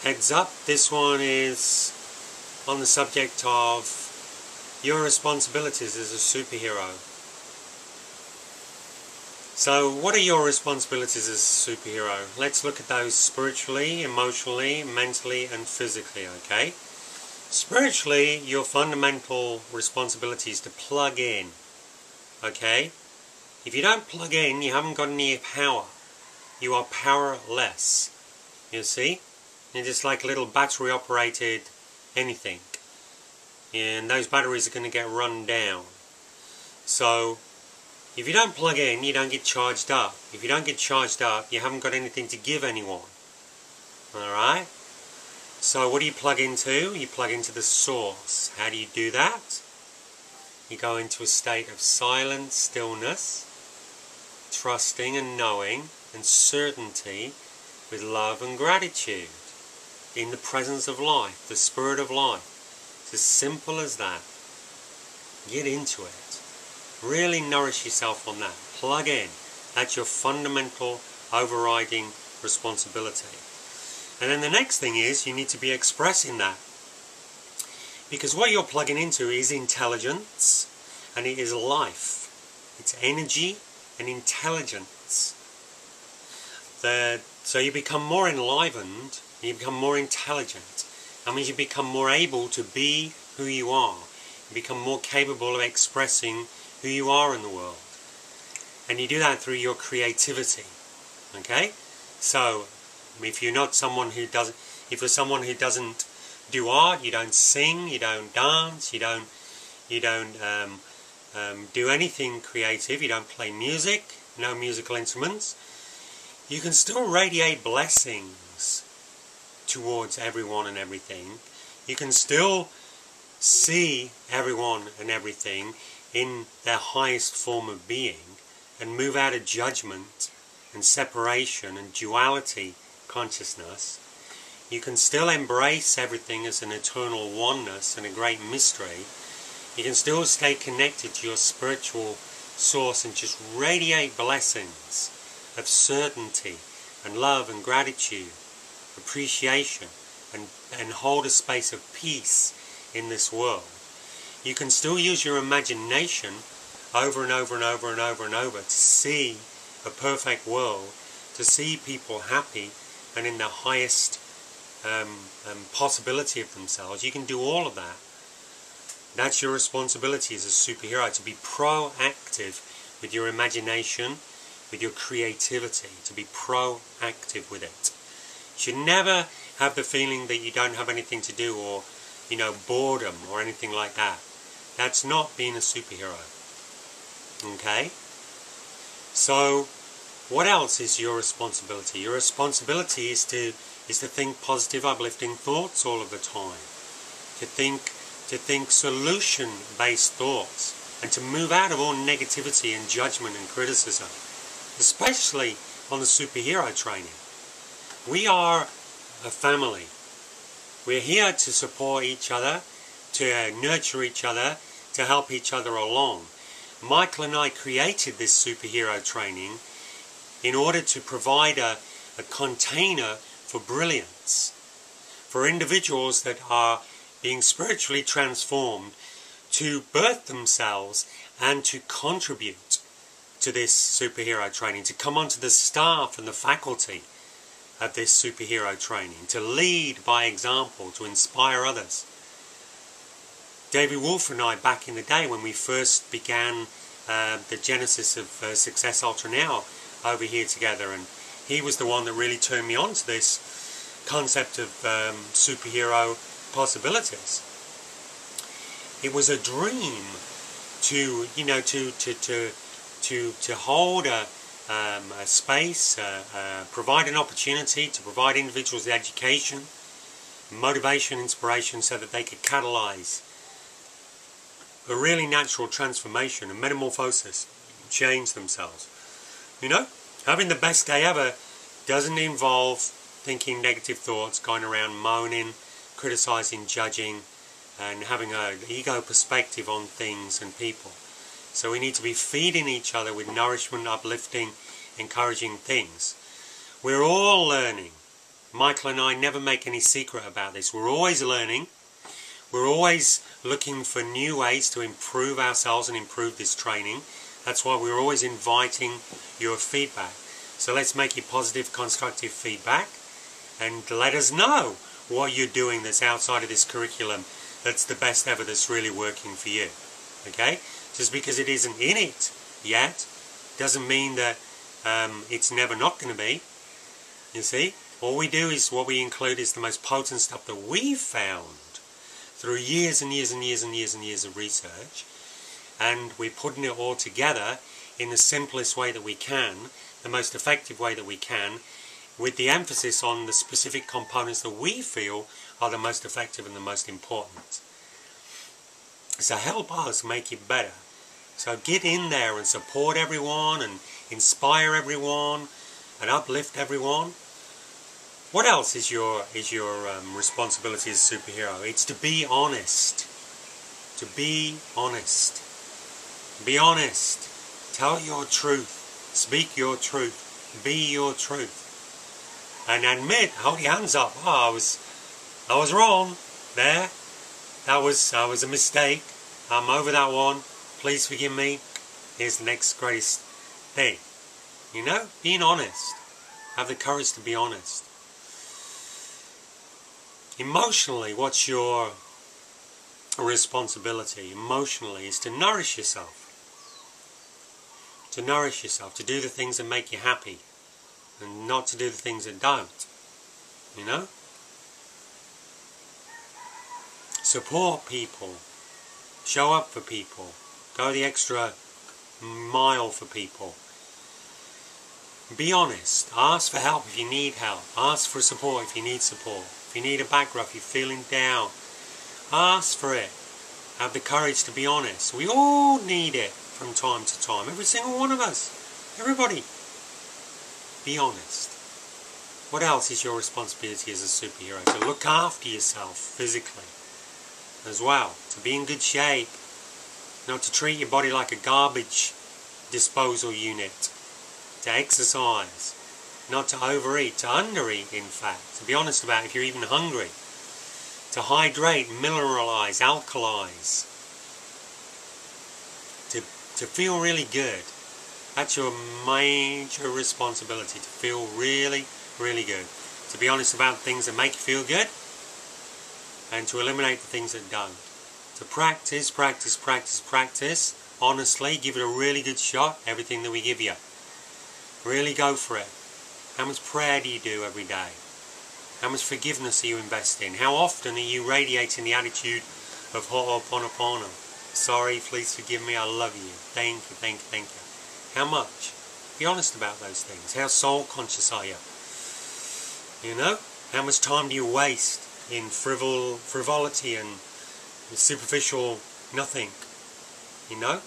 Heads up, this one is on the subject of your responsibilities as a superhero. So what are your responsibilities as a superhero? Let's look at those spiritually, emotionally, mentally and physically, okay? Spiritually, your fundamental responsibility is to plug in, okay? If you don't plug in, you haven't got any power. You are powerless, you see? You're just like a little battery operated anything. And those batteries are going to get run down. So, if you don't plug in, you don't get charged up. If you don't get charged up, you haven't got anything to give anyone. Alright? So what do you plug into? You plug into the source. How do you do that? You go into a state of silent stillness, trusting and knowing and certainty with love and gratitude in the presence of life, the spirit of life. It's as simple as that. Get into it. Really nourish yourself on that. Plug in. That's your fundamental overriding responsibility. And then the next thing is you need to be expressing that. Because what you're plugging into is intelligence and it is life. It's energy and intelligence. So you become more enlivened, you become more intelligent. That means you become more able to be who you are. You become more capable of expressing who you are in the world. And you do that through your creativity. Okay? So, if you're not someone who doesn't, if you're someone who doesn't do art, you don't sing, you don't dance, you don't do anything creative, you don't play music, no musical instruments, you can still radiate blessings towards everyone and everything. You can still see everyone and everything in their highest form of being and move out of judgment and separation and duality consciousness. You can still embrace everything as an eternal oneness and a great mystery. You can still stay connected to your spiritual source and just radiate blessings of certainty and love and gratitude, appreciation, and hold a space of peace in this world. You can still use your imagination over and over and over and over and over to see a perfect world, to see people happy and in the highest possibility of themselves. You can do all of that. That's your responsibility as a superhero, to be proactive with your imagination, with your creativity, to be proactive with it. You should never have the feeling that you don't have anything to do, or boredom or anything like that. That's not being a superhero. Okay? So, what else is your responsibility? Your responsibility is to think positive, uplifting thoughts all of the time. To think solution-based thoughts, and to move out of all negativity and judgment and criticism, especially on the superhero training. We are a family. We're here to support each other, to nurture each other, to help each other along. Michael and I created this superhero training in order to provide a container for brilliance, for individuals that are being spiritually transformed to birth themselves and to contribute to this superhero training, to come onto the staff and the faculty of this superhero training, to lead by example, to inspire others. David Wolf and I, back in the day when we first began the genesis of Success Ultra Now over here together, and he was the one that really turned me on to this concept of superhero possibilities. It was a dream to hold a space, provide an opportunity to provide individuals the education, motivation, inspiration, so that they could catalyze a really natural transformation, a metamorphosis, change themselves. Having the best day ever doesn't involve thinking negative thoughts, going around moaning, criticizing, judging, and having an ego perspective on things and people. So we need to be feeding each other with nourishment, uplifting, encouraging things. We're all learning. Michael and I never make any secret about this. We're always learning. We're always looking for new ways to improve ourselves and improve this training. That's why we're always inviting your feedback. So let's make it positive, constructive feedback, and let us know what you're doing that's outside of this curriculum that's the best ever, that's really working for you. Okay? Just because it isn't in it yet doesn't mean that it's never not going to be. You see? All we do is, what we include is the most potent stuff that we've found through years and years and years and years and years of research, and we're putting it all together in the simplest way that we can, the most effective way that we can, with the emphasis on the specific components that we feel are the most effective and the most important. So help us make it better. So get in there and support everyone and inspire everyone and uplift everyone. What else is your responsibility as a superhero? It's to be honest. To be honest. Be honest. Tell your truth. Speak your truth. Be your truth. And admit, hold your hands up. Oh, I was wrong there. That was a mistake. I'm over that one. Please forgive me. Here's the next greatest thing. You know, being honest. Have the courage to be honest. Emotionally, what's your responsibility? Emotionally is to nourish yourself. To nourish yourself. To do the things that make you happy. And not to do the things that don't. You know? Support people. Show up for people. Go the extra mile for people. Be honest. Ask for help if you need help. Ask for support if you need support. If you need a back rub, if you're feeling down, ask for it. Have the courage to be honest. We all need it from time to time. Every single one of us. Everybody. Be honest. What else is your responsibility as a superhero? To look after yourself physically as well. To be in good shape. Not to treat your body like a garbage disposal unit. To exercise. Not to overeat, to undereat in fact. To be honest about if you're even hungry. To hydrate, mineralize, alkalize. To feel really good. That's your major responsibility. To feel really, really good. To be honest about things that make you feel good. And to eliminate the things that don't. To practice, practice, practice, practice. Honestly, give it a really good shot. Everything that we give you. Really go for it. How much prayer do you do every day? How much forgiveness do you invest in? How often are you radiating the attitude of Ho'oponopono? Sorry, please forgive me, I love you. Thank you, thank you, thank you. How much? Be honest about those things. How soul conscious are you? You know? How much time do you waste in frivolity and superficial nothing? You know?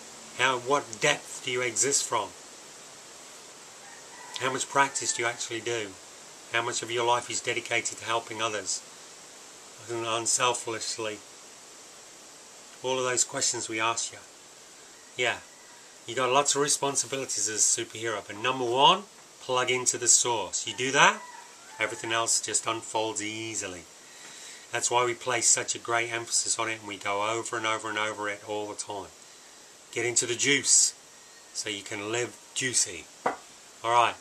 What depth do you exist from? How much practice do you actually do? How much of your life is dedicated to helping others? Unselfishly. All of those questions we ask you. Yeah. You got lots of responsibilities as a superhero. But number one, plug into the source. You do that, everything else just unfolds easily. That's why we place such a great emphasis on it and we go over and over and over it all the time. Get into the juice so you can live juicy. Alright.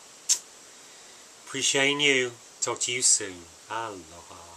Appreciating you. Talk to you soon. Aloha.